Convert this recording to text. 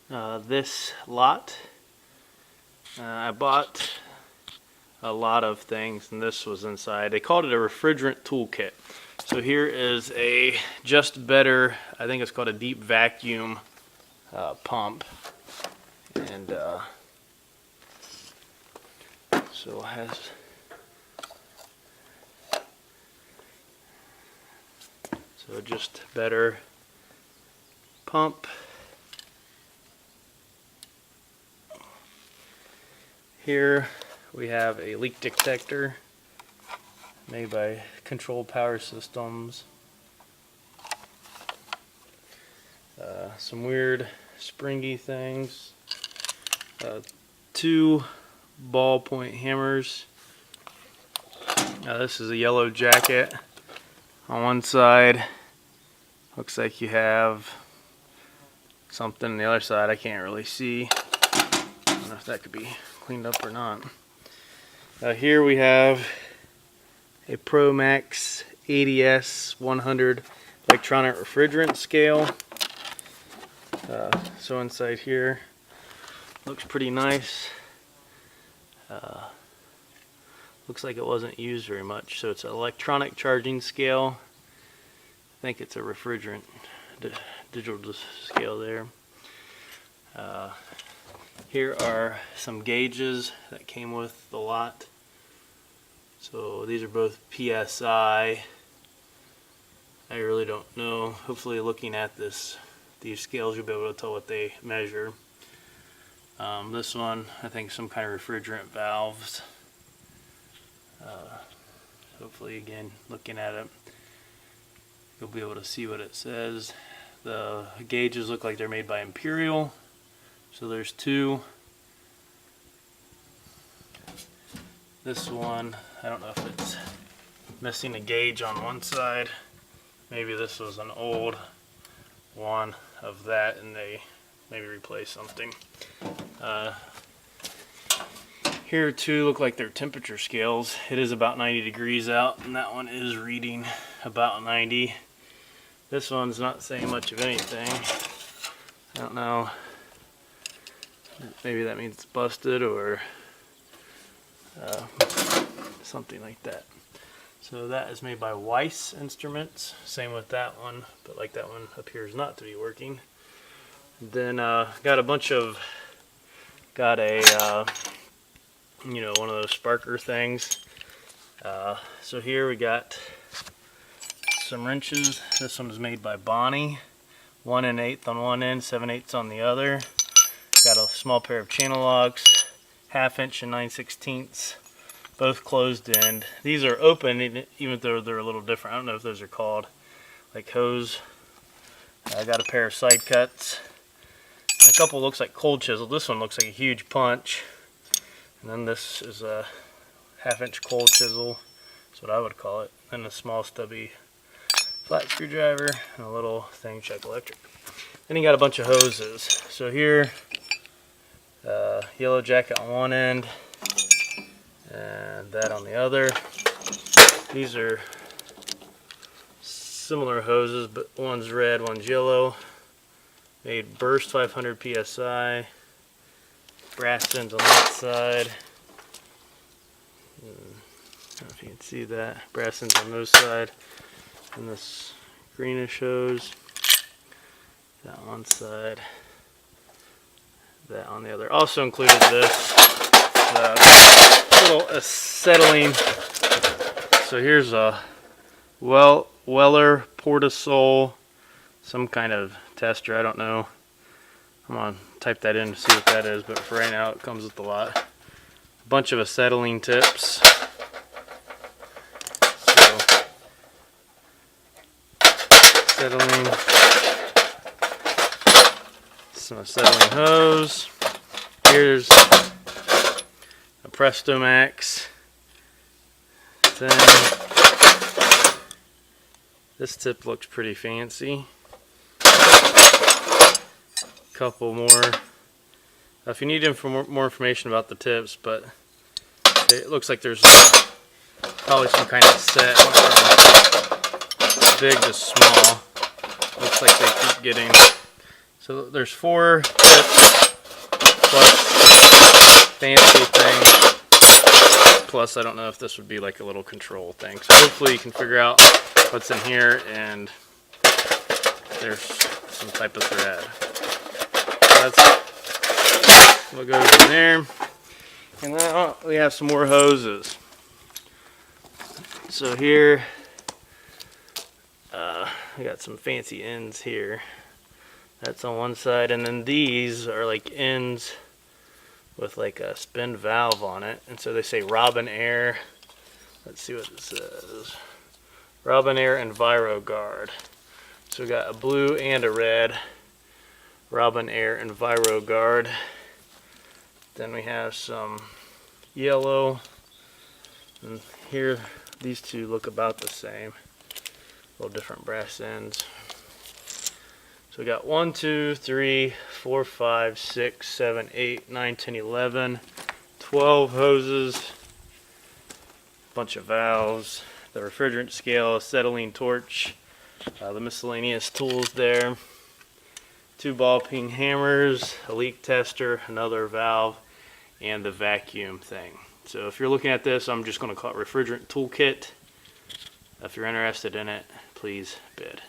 This lot. I bought a lot of things, and this was inside. They called it a refrigerant toolkit. So here is a Just Better, I think it's called a deep vacuum pump, and so it has Just Better pump. Here we have a leak detector made by Control Power Systems. Some weird springy things. 2 ballpoint hammers. Now this is a yellow jacket. On one side looks like you have something on the other side I can't really see. I don't know if that could be cleaned up or not. Here we have a Promax ADS 100 electronic refrigerant scale. So inside here looks pretty nice. Looks like it wasn't used very much. So it's an electronic charging scale. I think it's a refrigerant digital scale there. Here are some gauges that came with the lot. So these are both PSI. I really don't know. Hopefully looking at these scales you'll be able to tell what they measure. This one, I think some kind of refrigerant valves. Hopefully again, looking at it, you'll be able to see what it says. The gauges look like they're made by Imperial. So there's 2. This one, I don't know if it's missing a gauge on one side. Maybe this was an old one of that and they maybe replaced something. Here too look like they're temperature scales. It is about 90 degrees out and that one is reading about 90. This one's not saying much of anything. I don't know. Maybe that means it's busted or something like that. So that is made by Weiss Instruments. Same with that one, but like that one appears not to be working. Then got a one of those sparker things. So here we got some wrenches. This one is made by Bonnie. 1 1/8 on one end, 7/8 on the other. Got a small pair of channel locks, 1/2 inch and 9/16, both closed end. These are open even though they're a little different. I don't know if those are called like hose. I got a pair of side cuts. And a couple looks like cold chisel. This one looks like a huge punch. And then this is a 1/2 inch cold chisel. That's what I would call it. And a small stubby flat screwdriver and a little thing, Chuck Electric. Then you got a bunch of hoses. So here, yellow jacket on one end and that on the other. These are similar hoses, but one's red, one's yellow. Made Burst 500 PSI. Brass ends on that side. I don't know if you can see that. Brass ends on this side. And this greenish hose. That one side. That on the other. Also included this little acetylene. So here's a Weller Portasol, some kind of tester, I don't know. I'm gonna type that in to see what that is, but for right now it comes with a lot. A bunch of acetylene tips. So, acetylene. Some acetylene hose. Here's a Presto Max. Then this tip looks pretty fancy. Couple more. If you need more information about the tips, but it looks like there's probably some kind of set from big to small. Looks like they keep getting So there's 4 tips plus fancy thing. Plus, I don't know if this would be like a little control thing. So hopefully you can figure out what's in here, and there's some type of thread. So that's what goes in there. And now we have some more hoses. So here, we got some fancy ends here. That's on one side, and then these are like ends with like a spin valve on it, and so they say Robinair. Let's see what it says. Robinair EnviroGuard. So we got a blue and a red Robinair EnviroGuard. Then we have some yellow, and here these two look about the same. A little different brass ends. So we got 1, 2, 3, 4, 5, 6, 7, 8, 9, 10, 11, 12 hoses, bunch of valves, the refrigerant scale, acetylene torch, the miscellaneous tools there, 2 ball peen hammers, a leak tester, another valve, and the vacuum thing. So if you're looking at this, I'm just going to call it refrigerant toolkit. If you're interested in it, please bid.